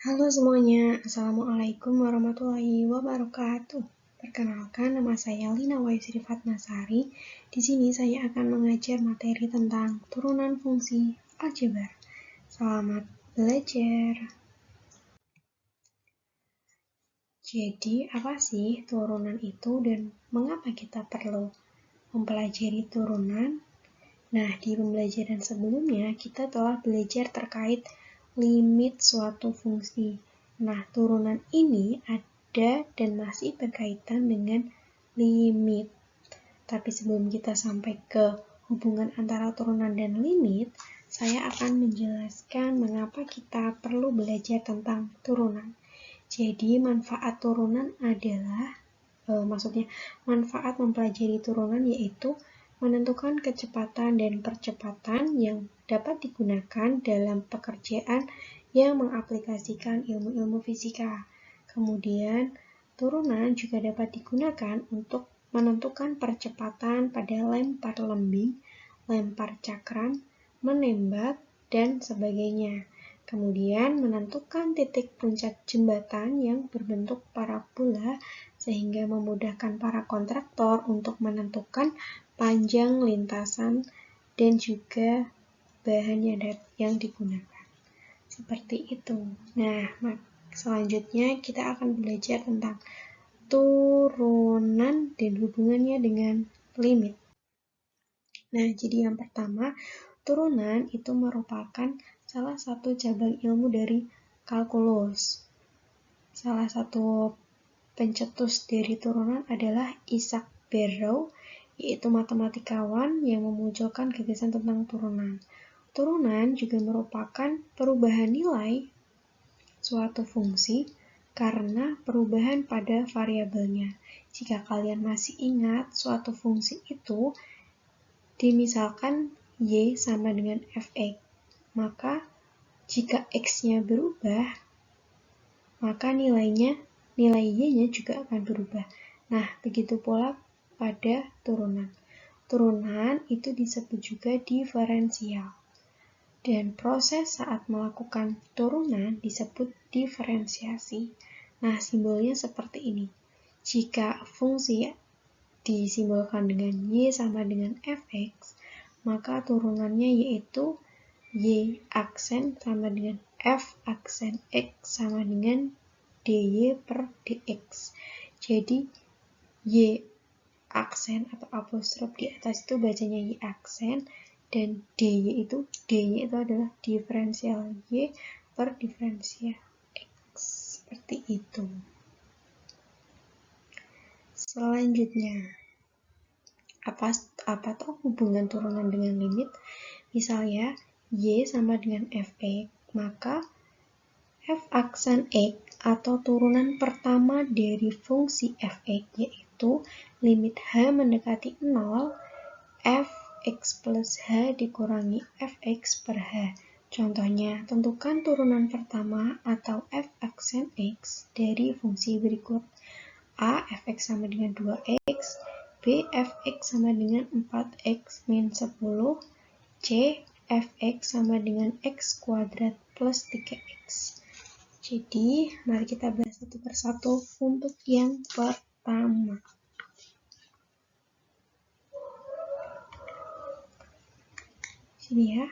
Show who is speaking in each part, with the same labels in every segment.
Speaker 1: Halo semuanya, Assalamualaikum warahmatullahi wabarakatuh. Perkenalkan, nama saya Lina Waisri Fatmasari. Di sini saya akan mengajar materi tentang turunan fungsi aljabar. Selamat belajar. Jadi, apa sih turunan itu dan mengapa kita perlu mempelajari turunan? Nah, di pembelajaran sebelumnya kita telah belajar terkait limit suatu fungsi. Nah, turunan ini ada dan masih berkaitan dengan limit. Tapi sebelum kita sampai ke hubungan antara turunan dan limit, saya akan menjelaskan mengapa kita perlu belajar tentang turunan. Jadi, manfaat turunan adalah manfaat mempelajari turunan yaitu menentukan kecepatan dan percepatan yang dapat digunakan dalam pekerjaan yang mengaplikasikan ilmu-ilmu fisika. Kemudian, turunan juga dapat digunakan untuk menentukan percepatan pada lempar lembing, lempar cakram, menembak, dan sebagainya. Kemudian menentukan titik puncak jembatan yang berbentuk parabola sehingga memudahkan para kontraktor untuk menentukan panjang lintasan dan juga bahan yang digunakan. Seperti itu. Nah, selanjutnya kita akan belajar tentang turunan dan hubungannya dengan limit. Nah, jadi yang pertama, turunan itu merupakan salah satu cabang ilmu dari kalkulus. Salah satu pencetus dari turunan adalah Isaac Barrow, yaitu matematikawan yang memunculkan gagasan tentang turunan. Turunan juga merupakan perubahan nilai suatu fungsi karena perubahan pada variabelnya. Jika kalian masih ingat, suatu fungsi itu dimisalkan y sama dengan fx, maka jika x-nya berubah, maka nilai y-nya juga akan berubah. Nah, begitu pula pada turunan. Turunan itu disebut juga diferensial. Dan proses saat melakukan turunan disebut diferensiasi. Nah, simbolnya seperti ini. Jika fungsi disimbolkan dengan y sama dengan fx, maka turunannya yaitu y aksen sama dengan f aksen x sama dengan dy per dx. Jadi, y aksen atau apostrof di atas itu bacanya y aksen, dan dy itu adalah diferensial y per diferensial x. Seperti itu. Selanjutnya, apa toh hubungan turunan dengan limit? Misalnya, y sama dengan fx, maka f aksen x atau turunan pertama dari fungsi fx yaitu limit h mendekati 0, fx plus h dikurangi fx per h. Contohnya, tentukan turunan pertama atau f aksen x dari fungsi berikut. A, fx sama dengan 2x, B, fx sama dengan 4x min 10, C, fx sama dengan x kuadrat plus 3x. Jadi, mari kita bahas satu persatu untuk yang pertama. Sini ya,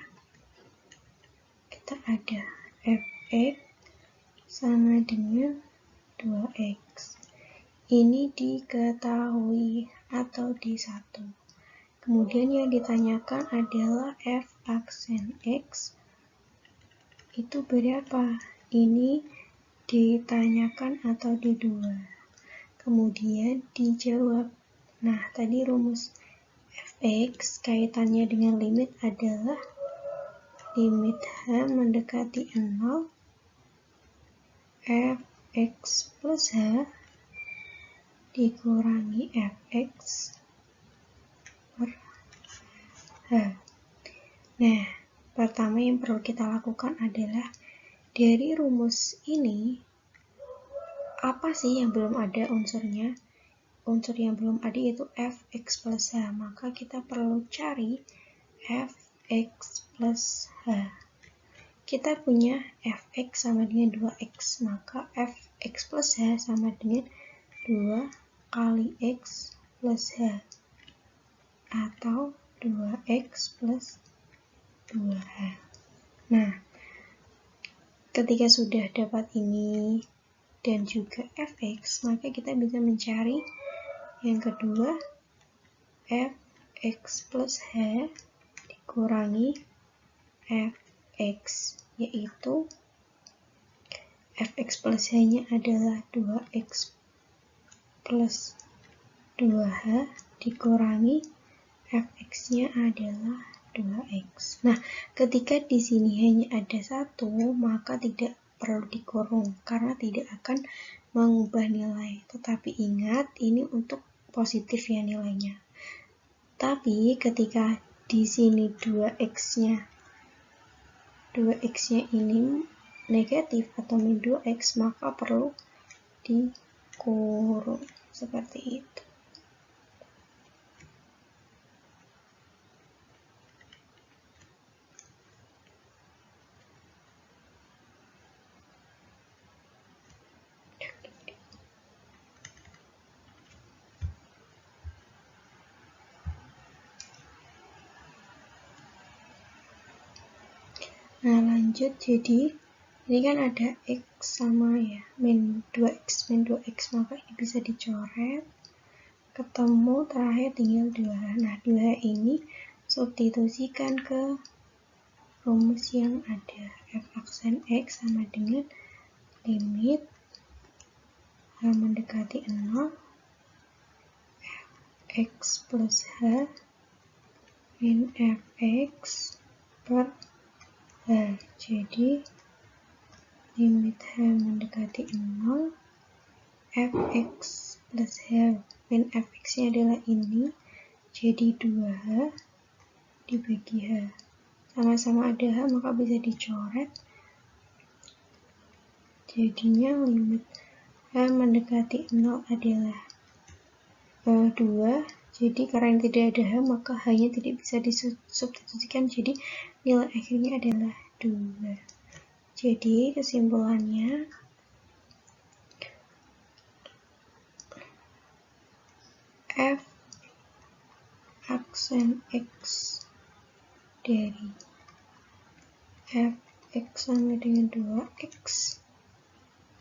Speaker 1: kita ada fx sama dengan 2x. Ini diketahui atau di1. Kemudian yang ditanyakan adalah f aksen x itu berapa? Ini ditanyakan atau di2. Kemudian dijawab. Nah, tadi rumus fx kaitannya dengan limit adalah limit h mendekati 0, fx plus h dikurangi fx per h. Nah, pertama yang perlu kita lakukan adalah dari rumus ini, apa sih yang belum ada unsurnya? Unsur yang belum ada yaitu fx plus h, maka kita perlu cari fx plus h. kita punya fx sama dengan 2x, maka fx plus h sama dengan 2 kali x plus h, atau 2x plus 2h. Nah, ketika sudah dapat ini dan juga fx, maka kita bisa mencari yang kedua, fx plus h dikurangi fx, yaitu fx plus h-nya adalah 2x plus 2h dikurangi fx-nya adalah 2x. Nah, ketika di sini hanya ada 1, maka tidak perlu dikurung karena tidak akan mengubah nilai. Tetapi ingat, ini untuk positif ya nilainya. Tapi ketika di sini 2x-nya ini negatif atau min 2x, maka perlu dikurung seperti itu. Nah, lanjut, jadi ini kan ada x sama ya min 2x, maka ini bisa dicoret, ketemu terakhir tinggal 2h. Nah, 2h ini substitusikan ke rumus yang ada, f aksen x sama dengan limit h mendekati 0 fx plus h min fx per h. Jadi limit h mendekati 0 fx plus h min fx-nya adalah ini, jadi 2h dibagi h. Sama-sama ada h, maka bisa dicoret. Jadinya limit h mendekati 0 adalah 2. Jadi karena tidak ada h, maka h-nya tidak bisa disubstitusikan, jadi nilai akhirnya adalah 2. Jadi kesimpulannya, f aksen x dari fx sama dengan 2x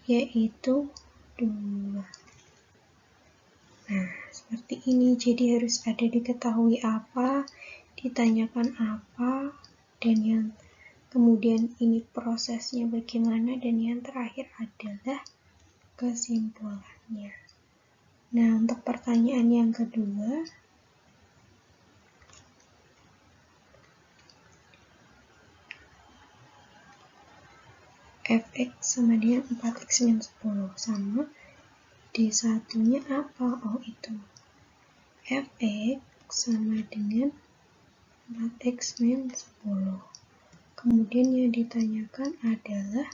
Speaker 1: yaitu 2. Nah, seperti ini. Jadi harus ada diketahui apa, ditanyakan apa, dan yang kemudian ini prosesnya bagaimana, dan yang terakhir adalah kesimpulannya. Nah, untuk pertanyaan yang kedua, fx sama dengan 4x min 10 sama D1-nya apa? Oh, itu fx sama dengan 4x min 10. Kemudian yang ditanyakan adalah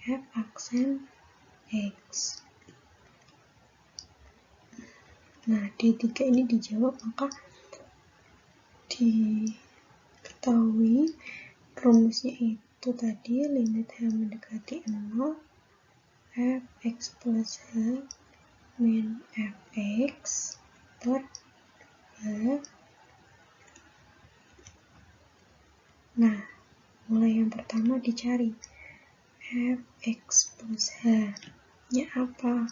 Speaker 1: f aksen x. Nah, D3 ini dijawab, maka diketahui rumusnya itu tadi limit h mendekati 0 fx plus h min fx per h. Nah, mulai yang pertama dicari fx plus h nya apa?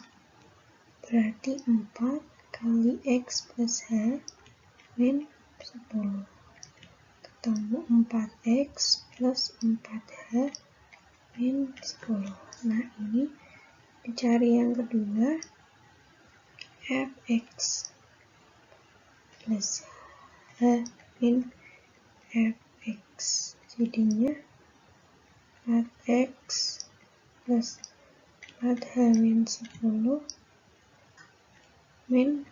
Speaker 1: Berarti 4 kali x plus h min 10, ketemu 4x plus 4h min 10. Nah, ini dicari yang kedua, fx plus h min fx, jadinya 4x plus 4h min 10 min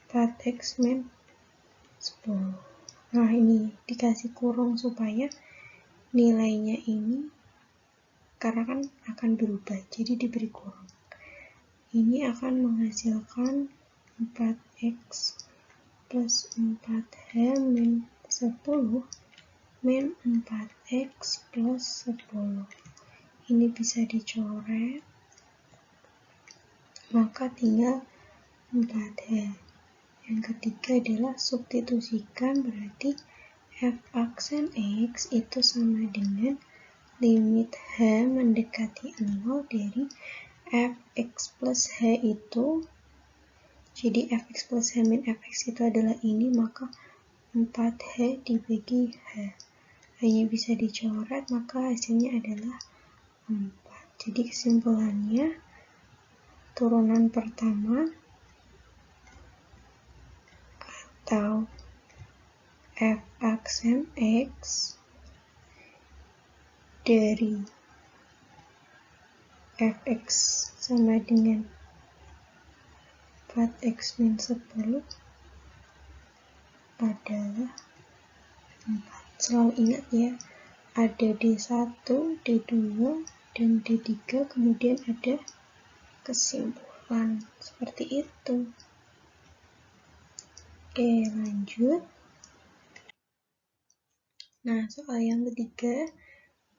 Speaker 1: 4x min 10. Nah, ini dikasih kurung supaya nilainya ini, karena kan akan berubah, jadi diberi kurung. Ini akan menghasilkan 4x plus 4h min 10 min 4x plus 10. Ini bisa dicoret, maka tinggal 4h. Yang ketiga adalah substitusikan, berarti f aksen x itu sama dengan limit h mendekati 0 dari fx plus h itu. Jadi fx plus h min fx itu adalah ini, maka 4h dibagi h. Hanya bisa dicoret, maka hasilnya adalah 4. Jadi kesimpulannya, turunan pertama atau f aksen x dari fx sama dengan 4x min 10 adalah 4. Selalu ingat ya, ada D1, D2, dan D3, kemudian ada kesimpulan. Seperti itu. Oke, lanjut. Nah, soal yang ketiga,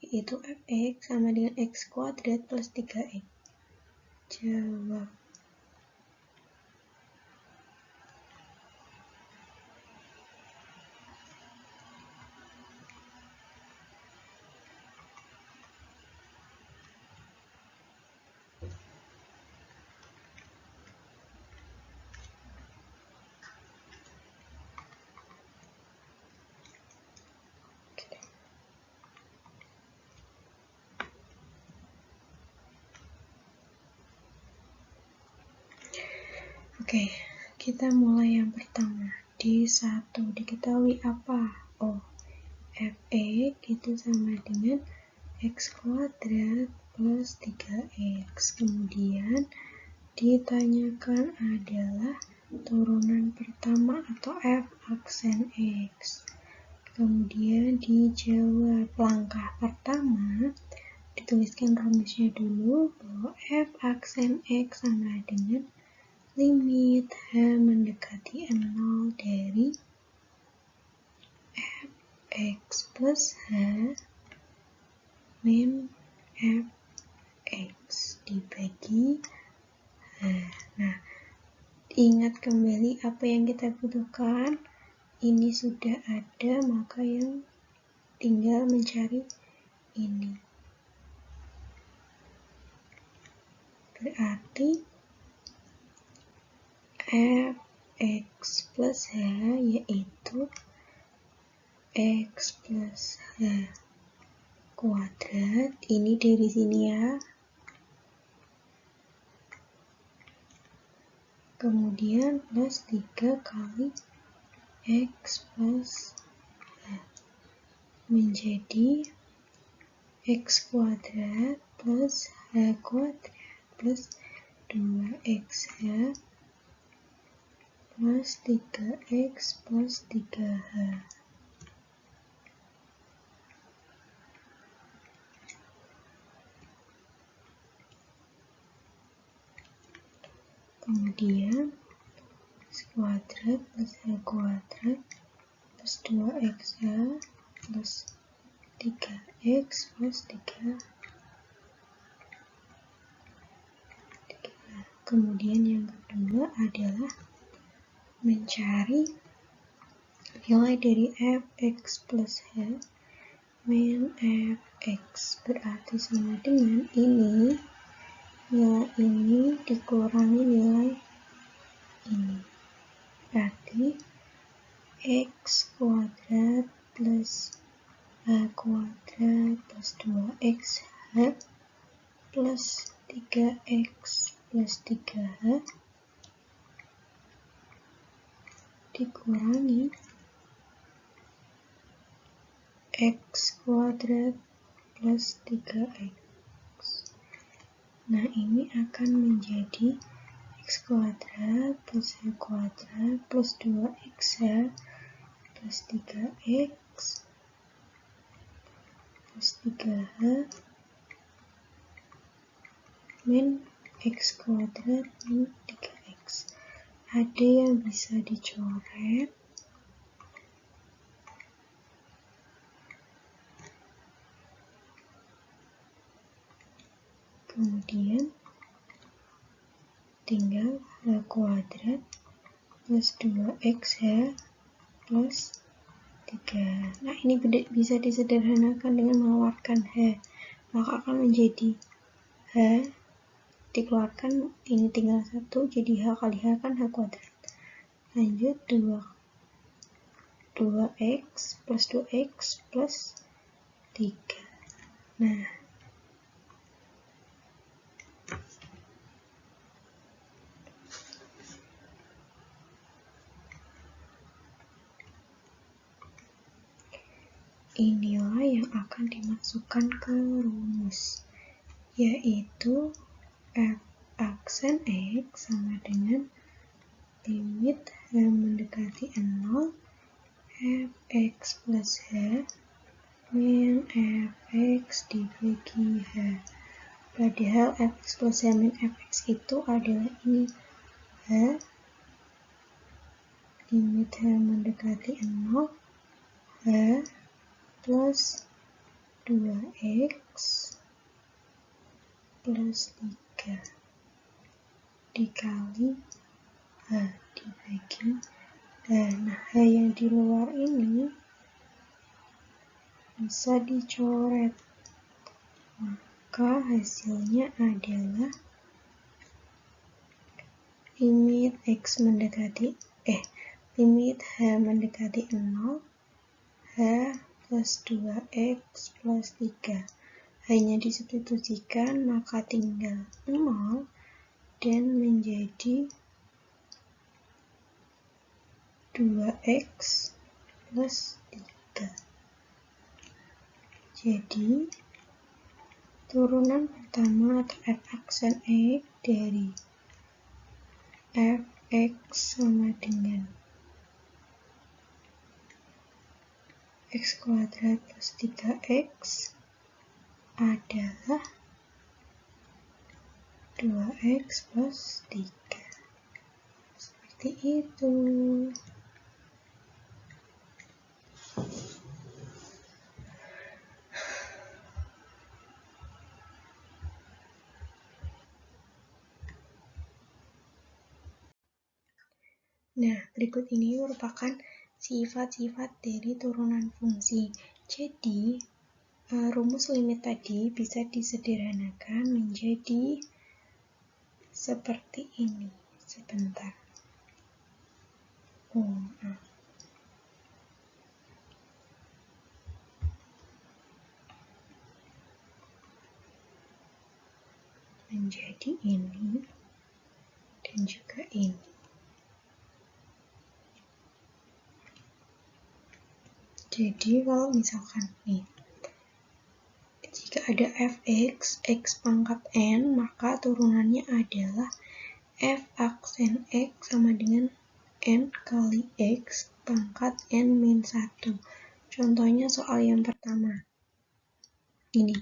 Speaker 1: yaitu fx sama dengan x kuadrat plus 3x. Jawab. Oke, kita mulai yang pertama. D1 diketahui apa? Oh, fx itu sama dengan x kuadrat plus 3x. Kemudian ditanyakan adalah turunan pertama atau f aksen x. Kemudian dijawab. Langkah pertama, dituliskan rumusnya dulu bahwa f aksen x sama dengan limit h mendekati 0 dari fx plus h min fx dibagi h. Nah, ingat kembali apa yang kita butuhkan. Ini sudah ada, maka yang tinggal mencari ini. Berarti fx plus h yaitu x plus h kuadrat, ini dari sini ya. Kemudian plus 3 kali x plus h menjadi x kuadrat plus h kuadrat plus 2xh plus 3x plus 3h. Kemudian x kuadrat plus h kuadrat plus 2xh plus 3x plus 3. Kemudian yang kedua adalah mencari nilai dari fx plus h min fx, berarti sama dengan ini, nilai ini dikurangi nilai ini, berarti x kuadrat plus h kuadrat plus 2xh plus 3x plus 3h dikurangi x kuadrat plus 3x. Nah, ini akan menjadi x kuadrat plus h kuadrat plus 2xh plus 3x plus 3h min x kuadrat min 3x. Ada yang bisa dicoret, kemudian tinggal H kuadrat plus 2X H plus 3. Nah, ini bisa disederhanakan dengan mengeluarkan H. Maka akan menjadi H dikeluarkan, ini tinggal 1, jadi H kali H kan H kuadrat. Lanjut 2X plus 2X plus 3. Nah, inilah yang akan dimasukkan ke rumus, yaitu f aksen X sama dengan limit H mendekati 0 fx plus H min fx dibagi H. Padahal fx plus H min fx itu adalah ini, H limit H mendekati 0 H plus 2X plus 3 dikali H dibagi H. Nah, H yang di luar ini bisa dicoret, maka hasilnya adalah limit X mendekati limit H mendekati 0 H plus 2X plus 3. Hanya disubstitusikan, maka tinggal 0 dan menjadi 2X plus 3. Jadi, turunan pertama atau f aksen X dari fx sama dengan x kuadrat plus 3x adalah 2x plus 3. Seperti itu. Nah, berikut ini merupakan sifat-sifat dari turunan fungsi. Jadi, rumus limit tadi bisa disederhanakan menjadi seperti ini. Sebentar. Menjadi ini dan juga ini. Jadi, kalau misalkan nih, jika ada fx, x pangkat n, maka turunannya adalah f aksen x sama dengan n kali x pangkat n min 1. Contohnya soal yang pertama. Ini,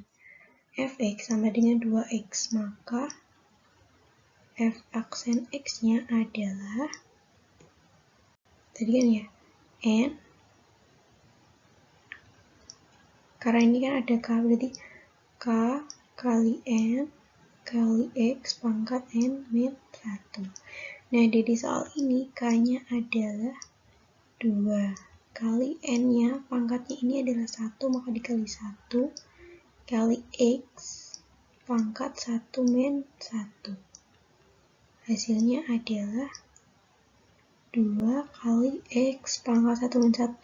Speaker 1: fx sama dengan 2x, maka f aksen x-nya adalah, tadi kan ya, n, karena ini kan ada k, berarti k kali n kali x pangkat n min 1. Nah, dari soal ini k-nya adalah 2 kali n-nya, pangkatnya ini adalah 1, maka dikali 1 kali x pangkat 1 min 1. Hasilnya adalah 2 kali x pangkat 1 min 1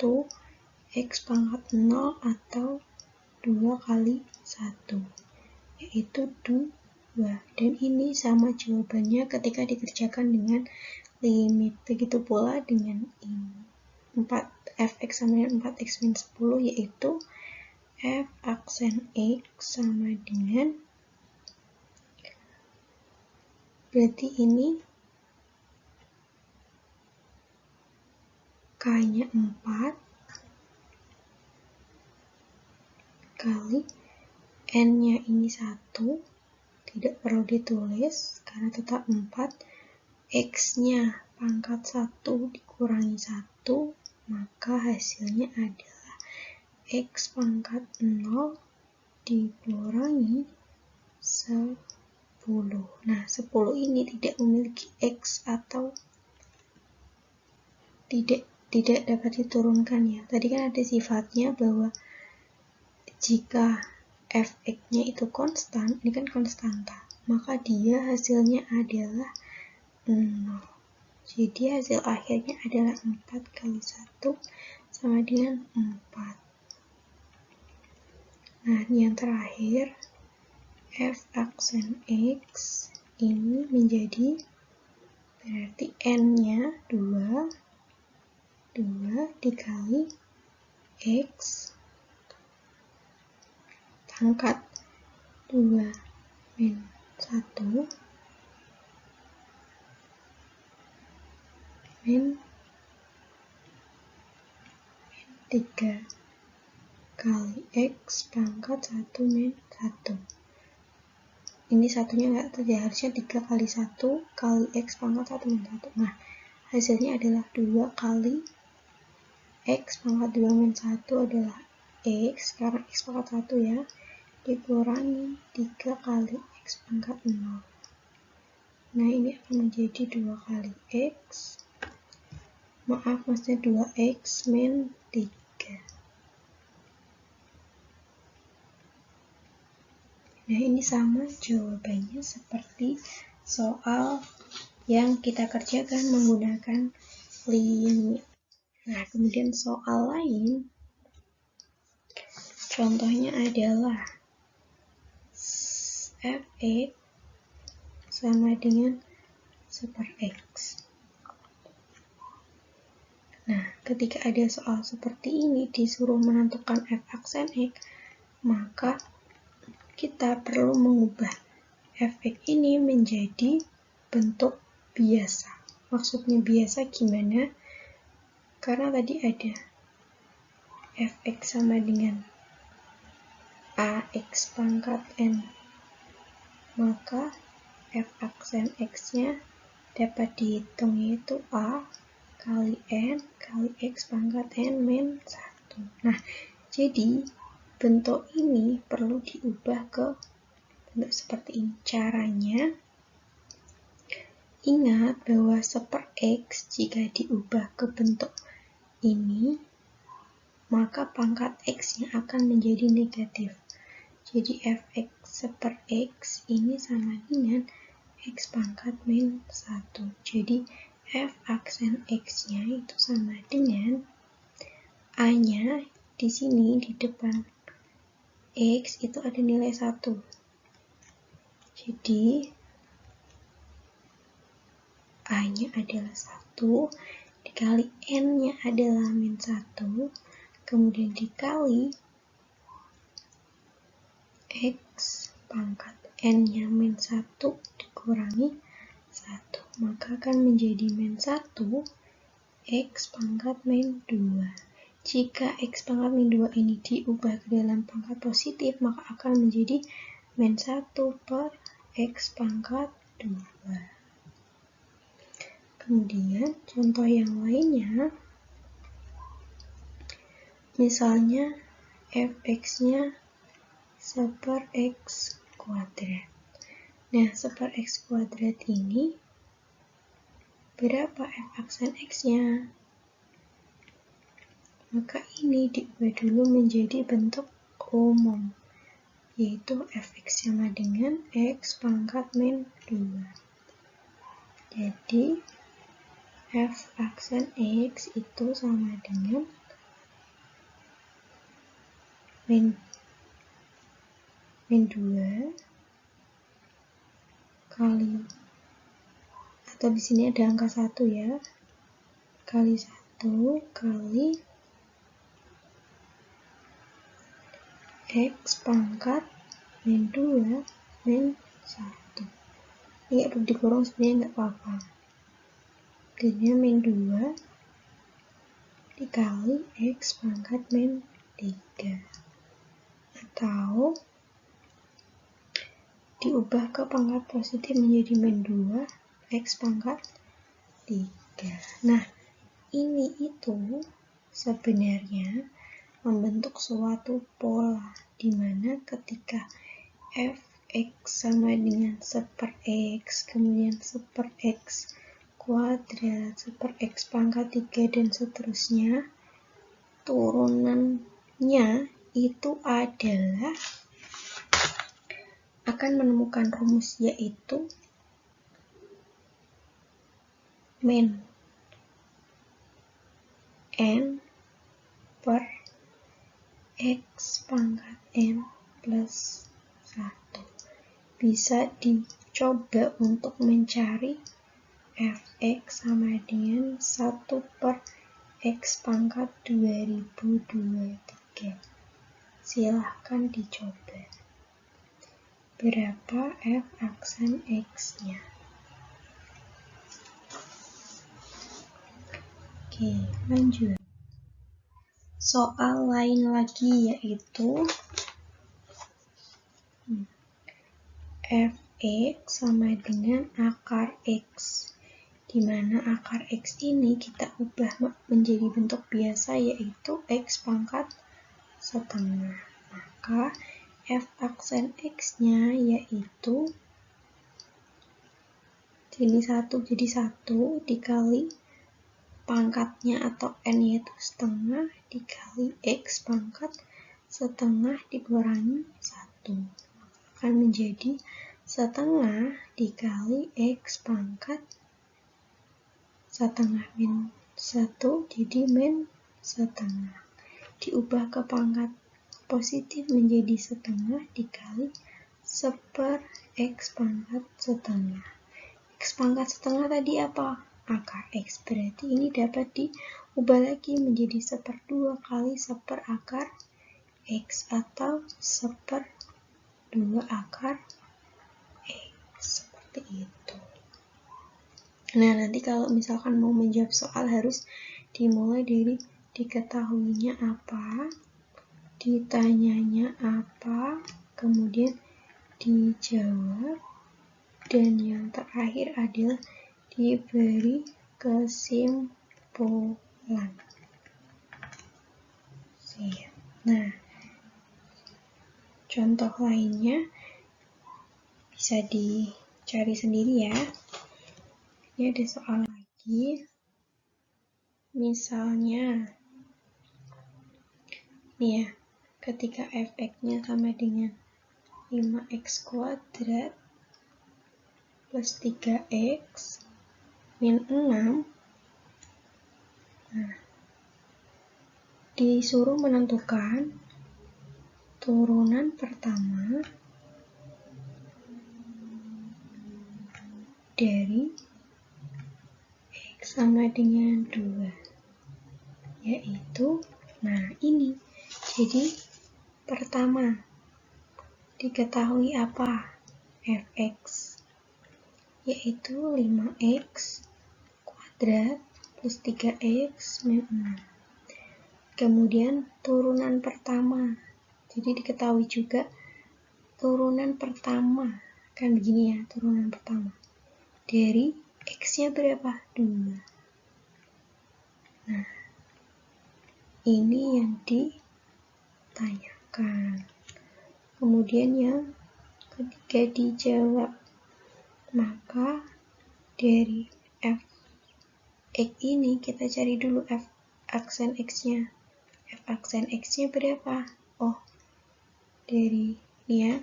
Speaker 1: x pangkat 0 atau 2 kali 1, yaitu 2. Dan ini sama jawabannya ketika dikerjakan dengan limit. Begitu pula dengan ini. Fx sama dengan 4x min 10, yaitu f aksen x sama dengan, berarti ini k-nya 4 kali n-nya ini 1, tidak perlu ditulis karena tetap 4, x-nya pangkat 1 dikurangi 1, maka hasilnya adalah x pangkat 0 dikurangi 1. 10. Nah, 10 ini tidak memiliki X atau tidak dapat diturunkan ya. Tadi kan ada sifatnya bahwa jika fx-nya itu konstan, ini kan konstanta, maka dia hasilnya adalah 0. Jadi hasil akhirnya adalah 4 kali 1 sama dengan 4. Nah, yang terakhir, f aksen x ini menjadi berarti n-nya 2 dikali x pangkat 2 min 1 min 3 kali x pangkat 1 min 1. Ini satunya enggak terjadi, harusnya 3 kali 1 kali x pangkat 1 min 1. Nah, hasilnya adalah 2 kali x pangkat 2 min 1 adalah x, karena x pangkat 1 ya, dikurangi 3 kali x pangkat 0. Nah, ini akan menjadi 2 kali x, maksudnya 2x min 3. Nah, ini sama jawabannya seperti soal yang kita kerjakan menggunakan limit. Nah, kemudian soal lain, contohnya adalah fx sama dengan super x. Nah, ketika ada soal seperti ini disuruh menentukan f aksen x, maka kita perlu mengubah fx ini menjadi bentuk biasa. Maksudnya biasa gimana? Karena tadi ada fx sama dengan ax pangkat n, maka f aksen x-nya dapat dihitung, yaitu a kali n kali x pangkat n min 1. Nah, jadi bentuk ini perlu diubah ke bentuk seperti ini. Caranya, ingat bahwa super x jika diubah ke bentuk ini, maka pangkat x-nya akan menjadi negatif. Jadi fx super x ini sama dengan x pangkat min 1. Jadi f aksen x-nya itu sama dengan a-nya di sini di depan x itu ada nilai 1. Jadi a-nya adalah 1 dikali n-nya adalah min 1, kemudian dikali x pangkat n-nya min 1 dikurangi 1, maka akan menjadi min 1 x pangkat min 2. Jika x pangkat min 2 ini diubah ke dalam pangkat positif, maka akan menjadi min 1 per x pangkat 2. Kemudian contoh yang lainnya, misalnya fx-nya super x kuadrat. Nah, super x kuadrat ini berapa f aksen x-nya? Maka ini diubah dulu menjadi bentuk umum, yaitu fx sama dengan x pangkat min 2. Jadi f aksen x itu sama dengan min 2 kali, atau di sini ada angka 1 ya, kali 1 kali x pangkat min 2 min 1. Ini perlu dikurung sebenarnya nggak apa-apa. Jadinya min 2 dikali x pangkat min 3. Atau diubah ke pangkat positif menjadi min 2 x pangkat 3. Nah, ini itu sebenarnya membentuk suatu pola di mana ketika f X sama dengan 1/X, kemudian 1/X kuadrat, 1/X pangkat 3, dan seterusnya, turunannya itu adalah akan menemukan rumus, yaitu min n per X pangkat n plus 1. Bisa dicoba untuk mencari fx sama dengan 1/X pangkat 2023. Silahkan dicoba. Berapa f aksen x-nya? Oke, lanjut. Soal lain lagi, yaitu fx sama dengan akar x, di mana akar x ini kita ubah menjadi bentuk biasa, yaitu x pangkat setengah. Maka f aksen x-nya yaitu jadi 1 dikali pangkatnya atau n yaitu setengah dikali x pangkat setengah dikurangi 1. Akan menjadi setengah dikali x pangkat setengah min 1, jadi min setengah. Diubah ke pangkat positif menjadi setengah dikali 1/x pangkat setengah. X pangkat setengah tadi apa? Akar x. Berarti ini dapat diubah lagi menjadi 1/2 kali 1 akar x atau 1/2 akar x. Seperti itu. Nah, nanti kalau misalkan mau menjawab soal harus dimulai dari diketahuinya apa, ditanyanya apa, kemudian dijawab, dan yang terakhir adalah diberi kesimpulan. Nah, contoh lainnya bisa dicari sendiri ya. Ini ada soal lagi. Misalnya, nih ya, ketika fx-nya sama dengan 5x kuadrat plus 3x min 6, nah, disuruh menentukan turunan pertama dari x sama dengan 2, yaitu, nah ini, jadi pertama diketahui apa? Fx, yaitu 5x kuadrat plus 3x min 6. Kemudian turunan pertama, jadi diketahui juga turunan pertama, kan begini ya, turunan pertama dari x-nya berapa? 2. Nah, ini yang ditanyakan. Kemudian yang ketiga dijawab. Maka dari f x ini kita cari dulu f aksen x-nya. F aksen x-nya berapa? Oh, dari ini ya.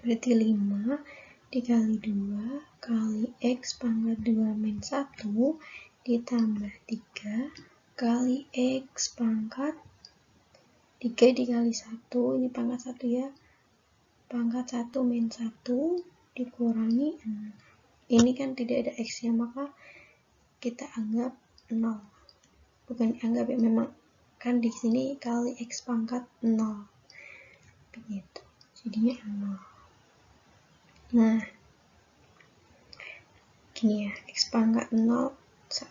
Speaker 1: Berarti 5 dikali 2 kali x pangkat 2 min 1 ditambah 3 kali x pangkat 3 dikali 1, ini pangkat 1 ya, pangkat 1 min 1 dikurangi 6. Ini kan tidak ada x nya, maka kita anggap 0. Bukan anggap ya, memang kan di sini kali x pangkat 0. Begitu. Jadinya 0. Nah, gini ya, x pangkat 0 1.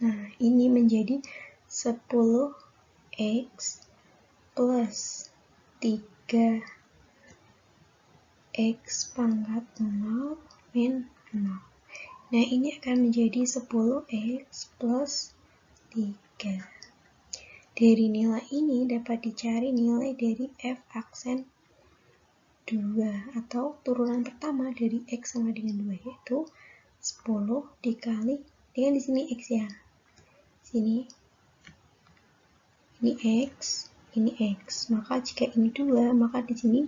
Speaker 1: Nah, ini menjadi 10x plus 3x pangkat 0 min 0. Nah, ini akan menjadi 10x plus 3. Dari nilai ini dapat dicari nilai dari f aksen 2 atau turunan pertama dari X sama dengan 2, yaitu 10 dikali dengan di sini X ya. Sini ini X, ini X. Maka jika ini 2, maka di sini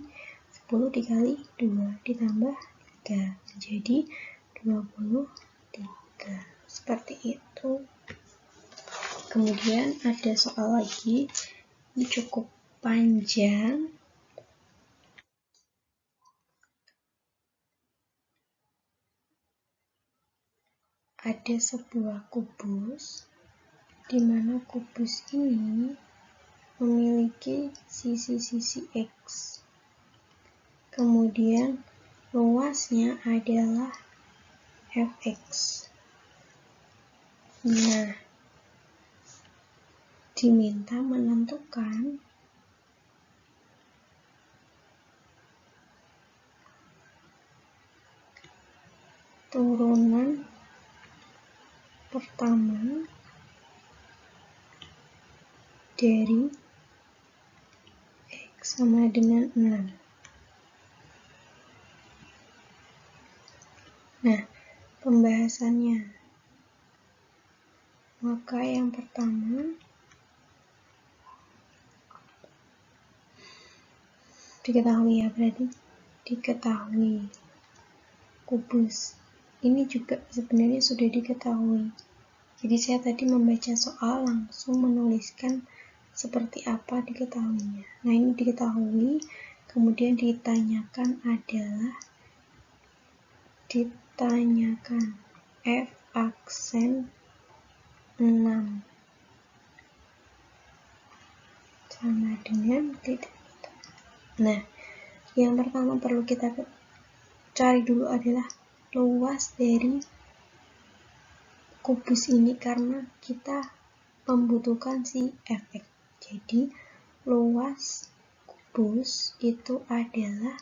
Speaker 1: 10 dikali 2 ditambah 3 menjadi 23. Seperti itu. Kemudian ada soal lagi, ini cukup panjang. Ada sebuah kubus, di mana kubus ini memiliki sisi-sisi X. Kemudian luasnya adalah Fx. Nah, diminta menentukan turunan pertama dari X sama dengan 6. Nah, pembahasannya. Maka yang pertama, diketahui ya, berarti diketahui kubus. Ini juga sebenarnya sudah diketahui. Jadi saya tadi membaca soal langsung menuliskan seperti apa diketahuinya. Nah, ini diketahui, kemudian ditanyakan adalah F aksen 6 sama dengan titik. Nah, yang pertama perlu kita cari dulu adalah luas dari kubus ini karena kita membutuhkan si Fx. Jadi luas kubus itu adalah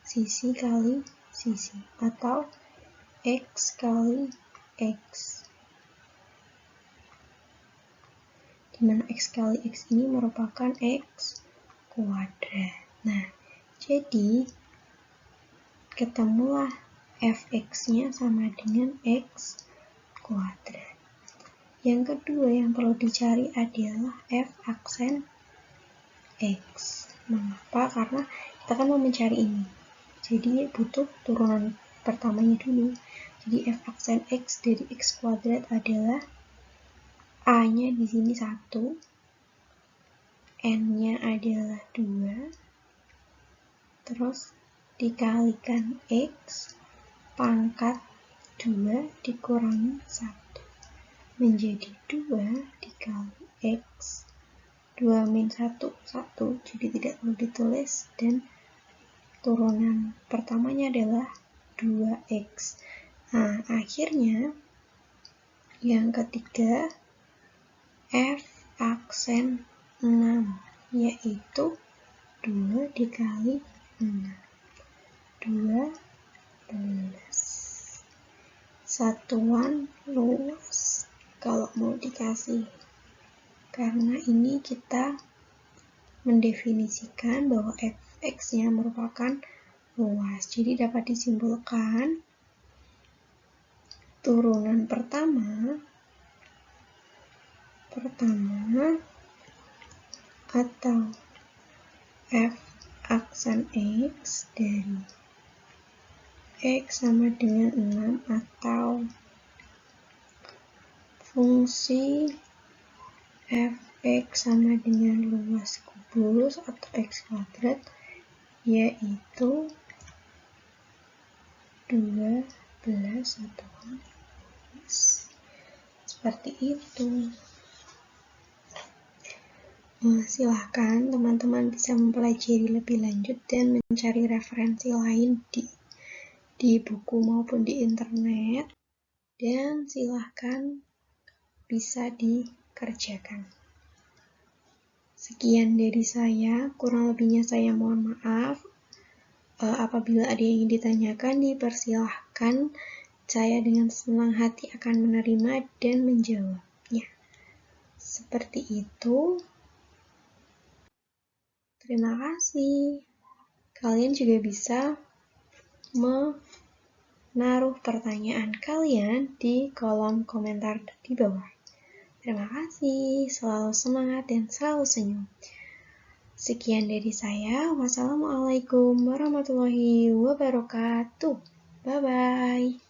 Speaker 1: sisi kali sisi atau X kali X, dimana X kali X ini merupakan X kuadrat. Nah, jadi ketemulah Fx-nya sama dengan X kuadrat. Yang kedua yang perlu dicari adalah F aksen X. Mengapa? Karena kita kan mau mencari ini. Jadi butuh turunan pertamanya dulu. Jadi F aksen X dari X kuadrat adalah A-nya di sini 1, N-nya adalah 2, terus dikalikan X pangkat 2 dikurangi 1. Menjadi 2 dikali X, 2 min 1, 1, jadi tidak perlu ditulis, dan turunan pertamanya adalah 2X. Nah, akhirnya yang ketiga F aksen 6, yaitu 2 dikali 6, 12. Satuan luas kalau mau dikasih, karena ini kita mendefinisikan bahwa Fx-nya merupakan luas. Jadi dapat disimpulkan turunan pertama atau F aksen X dari X sama dengan 6 atau fungsi Fx sama dengan luas kubus atau X kuadrat, yaitu 12 satuan luas. Seperti itu. Silahkan teman-teman bisa mempelajari lebih lanjut dan mencari referensi lain di buku maupun di internet, dan silahkan bisa dikerjakan. Sekian dari saya, kurang lebihnya saya mohon maaf. Apabila ada yang ingin ditanyakan, dipersilahkan. Saya dengan senang hati akan menerima dan menjawabnya. Seperti itu. Terima kasih. Kalian juga bisa menaruh pertanyaan kalian di kolom komentar di bawah. Terima kasih, selalu semangat dan selalu senyum. Sekian dari saya. Wassalamualaikum warahmatullahi wabarakatuh. Bye-bye.